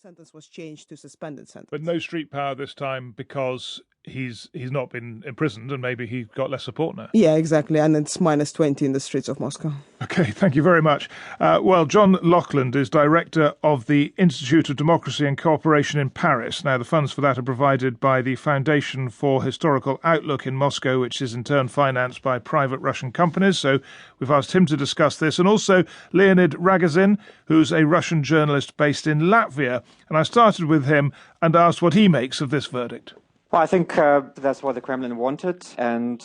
sentence was changed to suspended sentence. But no street power this time because he's not been imprisoned and maybe he got less support now. Yeah, exactly. And it's -20 in the streets of Moscow. Okay, thank you very much. Well, John Loughlin is director of the Institute of Democracy and Cooperation in Paris. Now, the funds for that are provided by the Foundation for Historical Outlook in Moscow, which is in turn financed by private Russian companies. So we've asked him to discuss this. And also Leonid Ragozin, who's a Russian journalist based in Latvia. And I started with him and asked what he makes of this verdict. Well, I think that's what the Kremlin wanted, and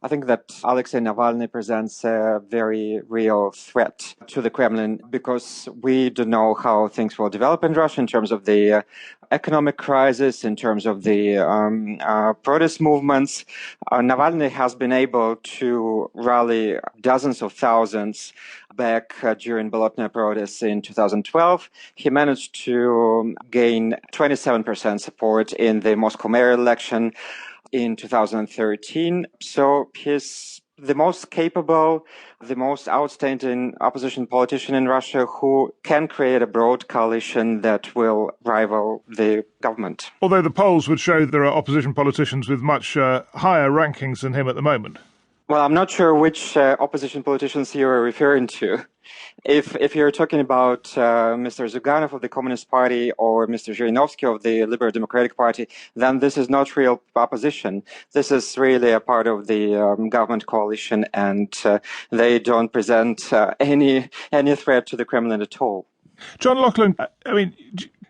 I think that Alexei Navalny presents a very real threat to the Kremlin because we don't know how things will develop in Russia in terms of the economic crisis, in terms of the protest movements. Navalny has been able to rally dozens of thousands back during Bolotnaya protests in 2012. He managed to gain 27% support in the Moscow mayor election in 2013. So he's the most capable, the most outstanding opposition politician in Russia who can create a broad coalition that will rival the government. Although the polls would show there are opposition politicians with much higher rankings than him at the moment. Well, I'm not sure which opposition politicians you are referring to. If you're talking about Mr. Zyuganov of the Communist Party or Mr. Zhirinovsky of the Liberal Democratic Party, then this is not real opposition. This is really a part of the government coalition, and they don't present any threat to the Kremlin at all. John Loughlin, I mean,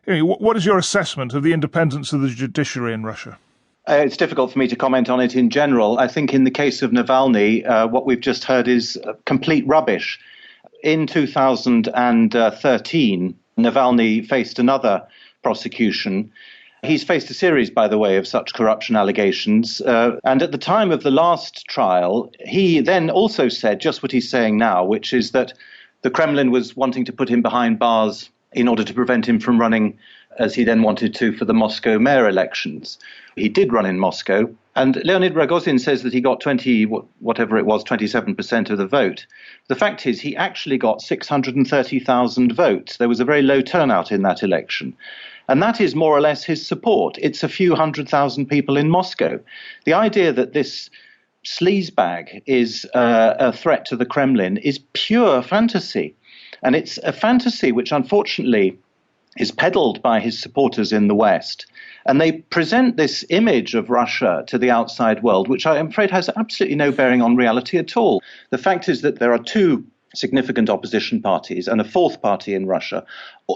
what is your assessment of the independence of the judiciary in Russia? It's difficult for me to comment on it in general. I think in the case of Navalny, what we've just heard is complete rubbish. In 2013, Navalny faced another prosecution. He's faced a series, by the way, of such corruption allegations. And at the time of the last trial, he then also said just what he's saying now, which is that the Kremlin was wanting to put him behind bars in order to prevent him from running, as he then wanted to, for the Moscow mayor elections. He did run in Moscow, and Leonid Ragozin says that he got 27% of the vote. The fact is, he actually got 630,000 votes. There was a very low turnout in that election. And that is more or less his support. It's a few 100,000 people in Moscow. The idea that this sleazebag is a threat to the Kremlin is pure fantasy. And it's a fantasy which, unfortunately, is peddled by his supporters in the West. And they present this image of Russia to the outside world, which I'm afraid has absolutely no bearing on reality at all. The fact is that there are two significant opposition parties and a fourth party in Russia,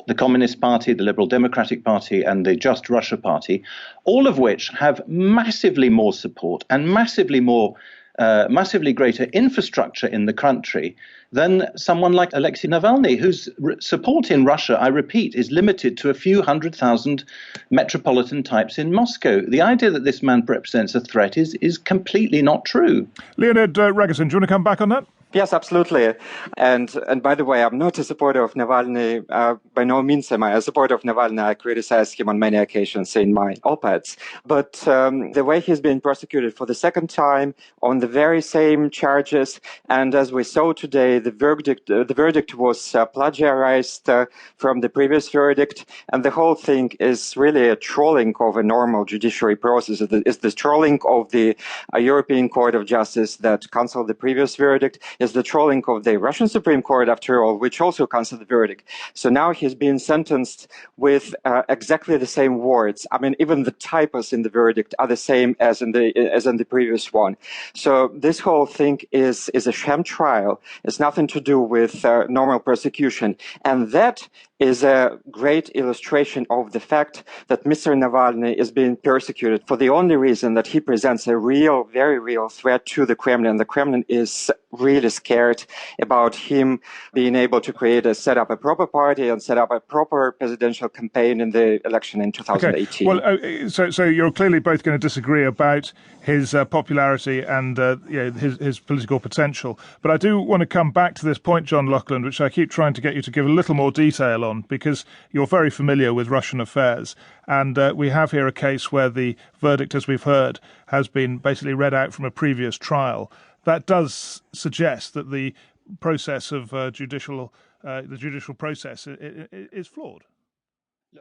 the Communist Party, the Liberal Democratic Party, and the Just Russia Party, all of which have massively more support and massively greater infrastructure in the country than someone like Alexei Navalny, whose support in Russia, I repeat, is limited to a few 100,000 metropolitan types in Moscow. The idea that this man represents a threat is completely not true. Leonid Ragozin, do you want to come back on that? Yes, absolutely. And by the way, I'm not a supporter of Navalny. By no means am I a supporter of Navalny. I criticize him on many occasions in my op-eds. But the way he's been prosecuted for the second time on the very same charges, and as we saw today, the verdict was plagiarized from the previous verdict, and the whole thing is really a trolling of a normal judiciary process. It's the trolling of the European Court of Justice that cancelled the previous verdict. Is the trolling of the Russian Supreme Court, after all, which also cancelled the verdict. So now he's being sentenced with exactly the same words. I mean, even the typos in the verdict are the same as in the previous one. So this whole thing is a sham trial. It's nothing to do with normal prosecution, and that is a great illustration of the fact that Mr. Navalny is being persecuted for the only reason that he presents a real, very real threat to the Kremlin. The Kremlin is really scared about him being able to set up a proper party and set up a proper presidential campaign in the election in 2018. Okay. Well, so you're clearly both going to disagree about his popularity and his political potential. But I do want to come back to this point, John Loughlin, which I keep trying to get you to give a little more detail on, because you're very familiar with Russian affairs. And we have here a case where the verdict, as we've heard, has been basically read out from a previous trial. That does suggest that the process of the judicial process is flawed.